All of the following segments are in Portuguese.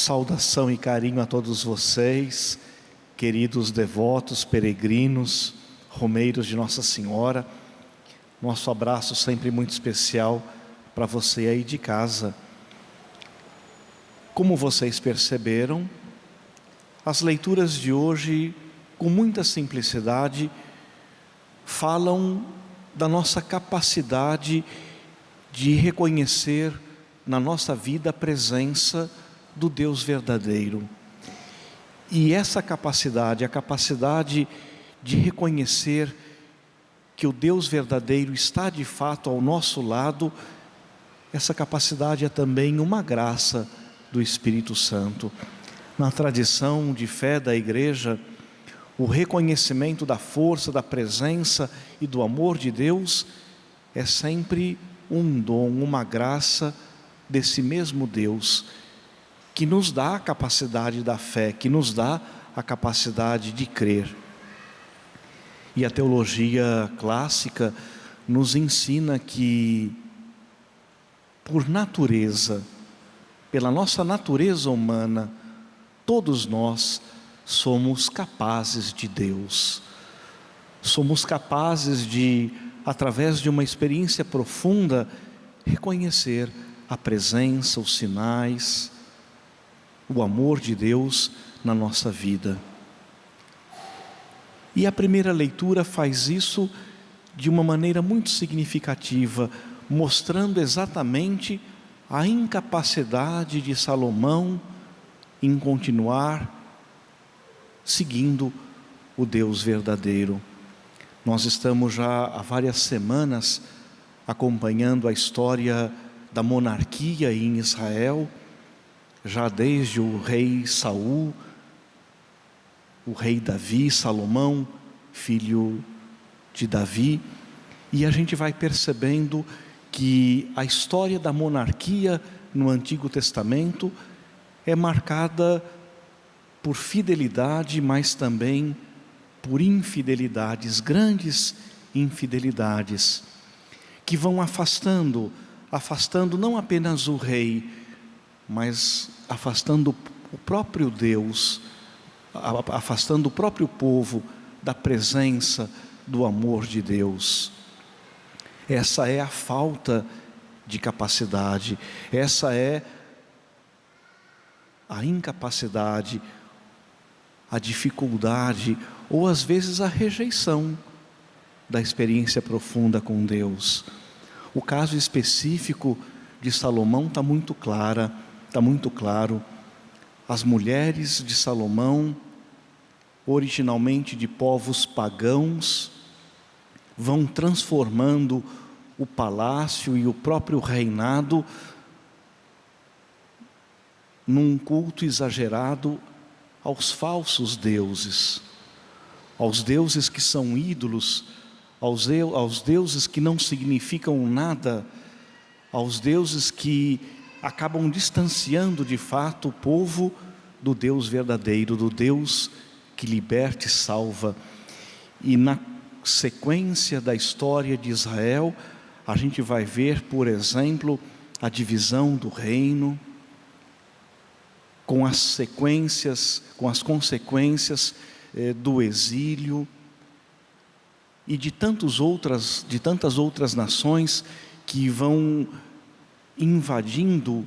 Saudação e carinho a todos vocês, queridos devotos, peregrinos, romeiros de Nossa Senhora. Nosso abraço sempre muito especial para você aí de casa. Como vocês perceberam, as leituras de hoje, com muita simplicidade, falam da nossa capacidade de reconhecer na nossa vida a presença do Deus verdadeiro. E essa capacidade, a capacidade de reconhecer que o Deus verdadeiro está de fato ao nosso lado, essa capacidade é também uma graça do Espírito Santo. Na tradição de fé da Igreja, o reconhecimento da força, da presença e do amor de Deus é sempre um dom, uma graça desse mesmo Deus, que nos dá a capacidade da fé, que nos dá a capacidade de crer. E a teologia clássica nos ensina que, por natureza, pela nossa natureza humana, todos nós somos capazes de Deus. Somos capazes de, através de uma experiência profunda, reconhecer a presença, os sinais, o amor de Deus na nossa vida. E a primeira leitura faz isso de uma maneira muito significativa, mostrando exatamente a incapacidade de Salomão em continuar seguindo o Deus verdadeiro. Nós estamos já há várias semanas acompanhando a história da monarquia em Israel, já desde o rei Saul, o rei Davi, Salomão, filho de Davi, e a gente vai percebendo que a história da monarquia no Antigo Testamento é marcada por fidelidade, mas também por infidelidades, grandes infidelidades, que vão afastando não apenas o rei, mas afastando o próprio Deus, afastando o próprio povo da presença do amor de Deus. Essa é a falta de capacidade, essa é a incapacidade, a dificuldade, ou às vezes a rejeição da experiência profunda com Deus. O caso específico de Salomão está muito claro. As mulheres de Salomão, originalmente de povos pagãos, vão transformando o palácio e o próprio reinado num culto exagerado aos falsos deuses, aos deuses que são ídolos, aos deuses que não significam nada, aos deuses que acabam distanciando de fato o povo do Deus verdadeiro, do Deus que liberta e salva. E na sequência da história de Israel, a gente vai ver, por exemplo, a divisão do reino, com as consequências do exílio e de tantas outras nações que vão invadindo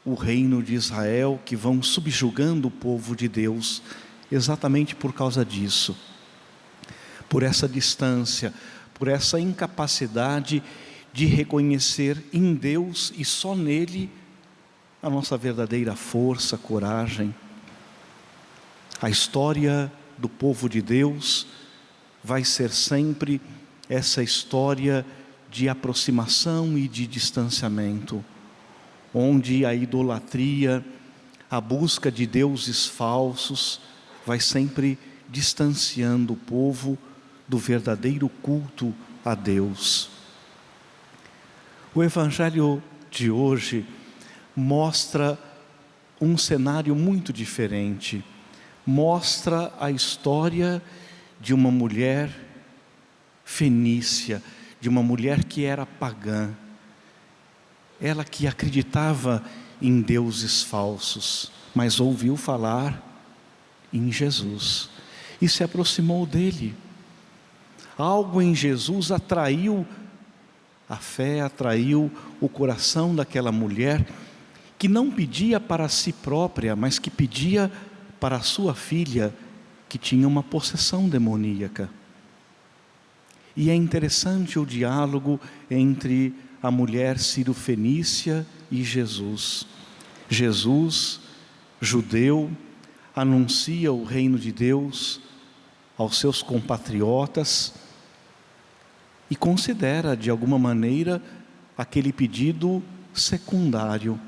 o reino de Israel, que vão subjugando o povo de Deus, exatamente por causa disso, por essa distância, por essa incapacidade de reconhecer em Deus e só nele a nossa verdadeira força, coragem. A história do povo de Deus vai ser sempre essa história de aproximação e de distanciamento, onde a idolatria, a busca de deuses falsos, vai sempre distanciando o povo do verdadeiro culto a Deus. O Evangelho de hoje mostra um cenário muito diferente, mostra a história de uma mulher fenícia, de uma mulher que era pagã, ela que acreditava em deuses falsos, mas ouviu falar em Jesus e se aproximou dele. Algo em Jesus atraiu a fé, atraiu o coração daquela mulher que não pedia para si própria, mas que pedia para a sua filha, que tinha uma possessão demoníaca. E é interessante o diálogo entre a mulher sírio-fenícia e Jesus. Jesus, judeu, anuncia o reino de Deus aos seus compatriotas e considera, de alguma maneira, aquele pedido secundário.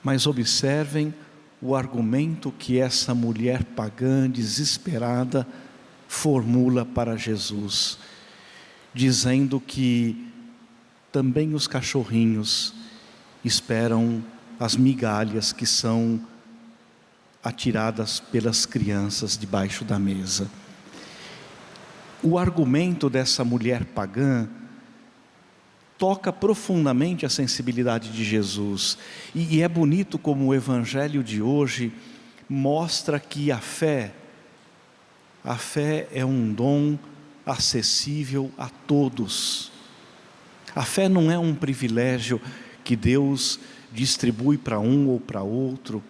Mas observem o argumento que essa mulher pagã, desesperada, formula para Jesus, dizendo que também os cachorrinhos esperam as migalhas que são atiradas pelas crianças debaixo da mesa. O argumento dessa mulher pagã toca profundamente a sensibilidade de Jesus. E é bonito como o Evangelho de hoje mostra que a fé é um dom acessível a todos. A fé não é um privilégio que Deus distribui para um ou para outro.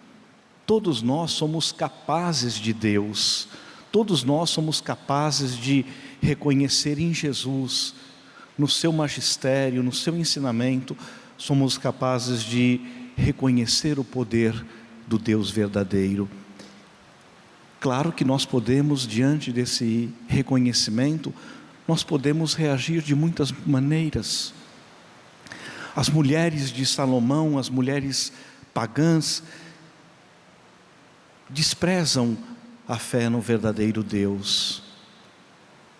Todos nós somos capazes de Deus. Todos nós somos capazes de reconhecer em Jesus, no seu magistério, no seu ensinamento, somos capazes de reconhecer o poder do Deus verdadeiro. Claro que nós podemos, diante desse reconhecimento, nós podemos reagir de muitas maneiras. As mulheres de Salomão, as mulheres pagãs, desprezam a fé no verdadeiro Deus,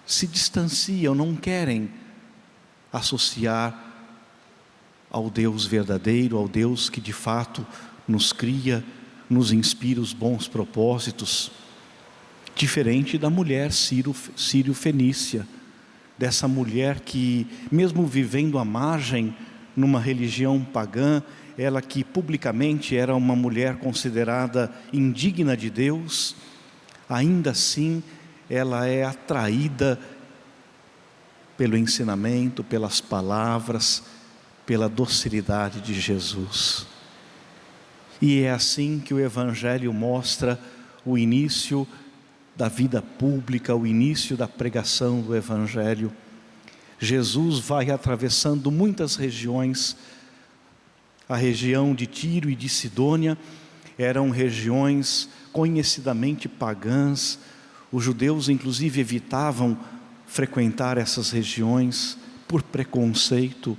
se distanciam, não querem associar ao Deus verdadeiro, ao Deus que de fato nos cria, nos inspira os bons propósitos, diferente da mulher sírio-fenícia, dessa mulher que, mesmo vivendo à margem, numa religião pagã, ela que publicamente era uma mulher considerada indigna de Deus, ainda assim ela é atraída pelo ensinamento, pelas palavras, pela docilidade de Jesus. E é assim que o Evangelho mostra o início da vida pública, o início da pregação do Evangelho. Jesus vai atravessando muitas regiões. A região de Tiro e de Sidônia eram regiões conhecidamente pagãs. Os judeus inclusive evitavam frequentar essas regiões por preconceito.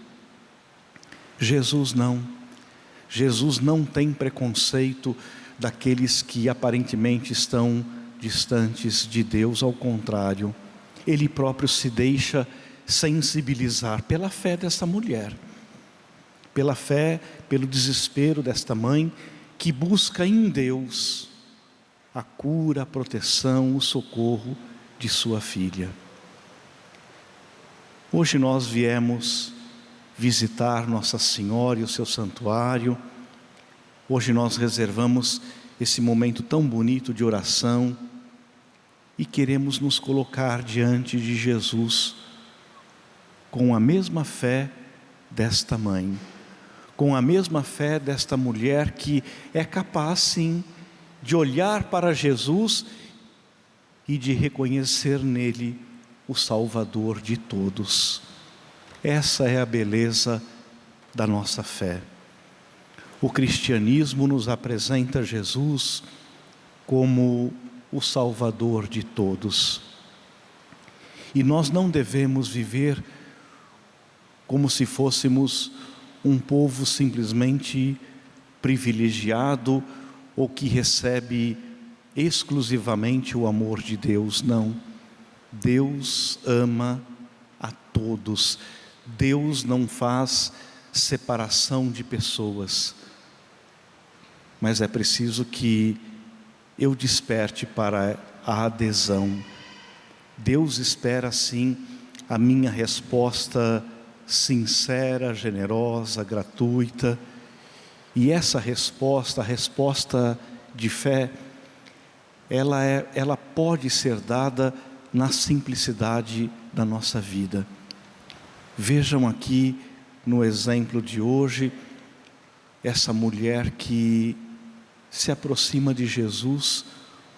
Jesus não tem preconceito daqueles que aparentemente estão distantes de Deus, ao contrário, Ele próprio se deixa sensibilizar pela fé dessa mulher, pela fé, pelo desespero desta mãe que busca em Deus a cura, a proteção, o socorro de sua filha. Hoje nós viemos visitar Nossa Senhora e o seu santuário. Hoje nós reservamos esse momento tão bonito de oração e queremos nos colocar diante de Jesus com a mesma fé desta mãe, com a mesma fé desta mulher que é capaz sim de olhar para Jesus e de reconhecer nele o Salvador de todos. Essa é a beleza da nossa fé. O cristianismo nos apresenta Jesus como o Salvador de todos. E nós não devemos viver como se fôssemos um povo simplesmente privilegiado ou que recebe exclusivamente o amor de Deus. Não. Deus ama a todos. Deus não faz separação de pessoas. Mas é preciso que eu desperte para a adesão. Deus espera sim a minha resposta sincera, generosa, gratuita. E essa resposta, a resposta de fé, ela pode ser dada na simplicidade da nossa vida. Vejam aqui no exemplo de hoje, essa mulher que se aproxima de Jesus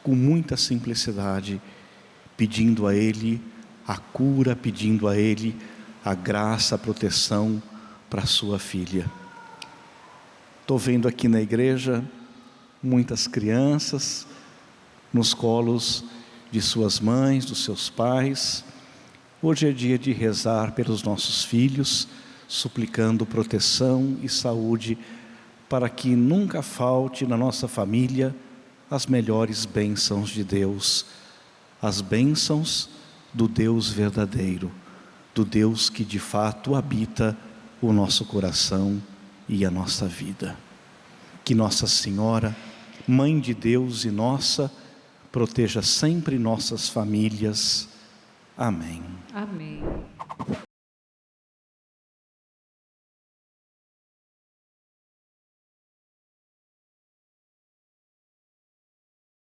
com muita simplicidade, pedindo a Ele a cura, pedindo a Ele a graça, a proteção para sua filha. Estou vendo aqui na igreja muitas crianças nos colos de suas mães, dos seus pais. Hoje é dia de rezar pelos nossos filhos, suplicando proteção e saúde, para que nunca falte na nossa família as melhores bênçãos de Deus, as bênçãos do Deus verdadeiro, do Deus que de fato habita o nosso coração e a nossa vida. Que Nossa Senhora, Mãe de Deus e nossa, proteja sempre nossas famílias. Amém. Amém.